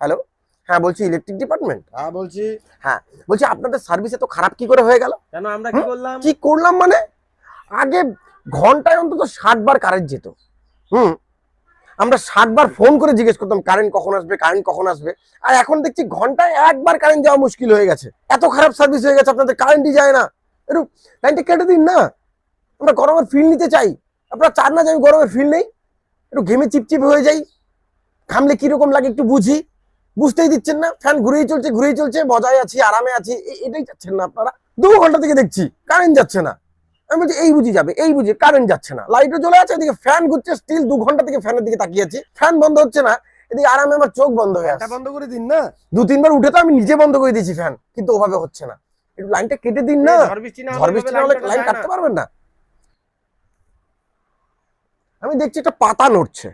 Hello, হ্যাঁ বলছি electric department. হ্যাঁ বলছি। হ্যাঁ বলছি আপনাদের সার্ভিস এত খারাপ কি করে হয়ে গেল? কেন আমরা কি করলাম? কি করলাম মানে আগে ঘন্টায় অন্তত 60 বার কারেন্ট যেত। হুম, আমরা 60 বার ফোন করে জিজ্ঞেস করতাম কারেন্ট কখন আসবে, কারেন্ট কখন আসবে। আর এখন দেখছি ঘন্টায় একবার কারেন্ট যাওয়া মুশকিল হয়ে গেছে। এত খারাপ সার্ভিস হয়ে গেছে, আপনাদের কারেন্টই যায় না। একটু লাইনটা কেটে দিন না, আমরা গরমের ফিল নিতে চাই। আপনারা চান না যে আমি গরমের ফিল নেই, একটু ঘেমে চিপচিপ হয়ে যাই, ঘামলে কিরকম লাগে একটু বুঝি। বুঝতেই দিচ্ছেন না, ফ্যান ঘুরেই চলছে, মজায় আছি, আরামে আছি, এটাই চাচ্ছেন না আপনারা। 2 ঘন্টা থেকে দেখছি কারেন্ট যাচ্ছে না। আমি বলছি এই বুঝি যাবে, এই বুঝি কারেন্ট যাচ্ছে না, লাইটও জ্বলে আছে, এদিকে ফ্যান ঘুরছে, স্টিল 2 ঘন্টা থেকে ফ্যানের দিকে তাকিয়েছি, ফ্যান বন্ধ হচ্ছে না। এদিকে আরামে আমার চোখ বন্ধ হয়ে আছে। বন্ধ করে দিন না। 2-3 বার উঠে তো আমি নিজে বন্ধ করে দিয়েছি ফ্যান, কিন্তু ওভাবে হচ্ছে না। একটু লাইনটা কেটে দিন না। ঝড় বৃষ্টি না হলে লাইন কাটতে পারবেন না? আমি দেখছি একটা পাতা নড়ছে,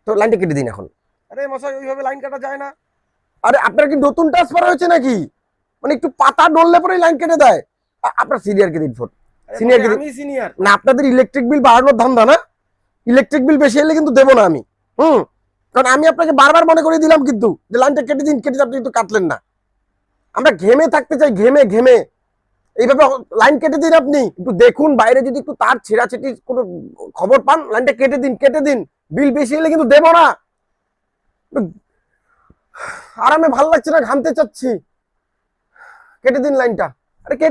তো লাইনটা কেটে দিন এখন। আরে মশাই, ওইভাবে লাইন কাটা যায় না। আরে আপনার কি নতুন ট্রান্সফার হয়েছে নাকি? মানে একটু পাতা নড়লে পরে লাইন কেটে দেয়। আপনার সিনিয়রকে দিন ফোন। সিনিয়রকে আমি সিনিয়র না, আপনাদের ইলেকট্রিক বিল বাড়ানোর ধান্দা না? ইলেকট্রিক বিল বেশি এলে কিন্তু দেবো না আমি। কারণ আমি আপনাকে বারবার মনে করে দিলাম কিন্তু যে লাইনটা কেটে দিন, কেটে আপনি কিন্তু কাটলেন না। আমরা ঘেমে থাকতে চাই, ঘেমে ঘেমে। এইভাবে লাইন কেটে দিন। আপনি একটু দেখুন বাইরে যদি একটু তার ছেঁড়াছেঁটি কোনো খবর পান, লাইনটা কেটে দিন, কেটে দিন। বিল বেশি এলে কিন্তু দেবো না। আরামে ভাল লাগছে না, ঘামতে চাচ্ছি, কেটে দিন লাইনটা। আরে কেটে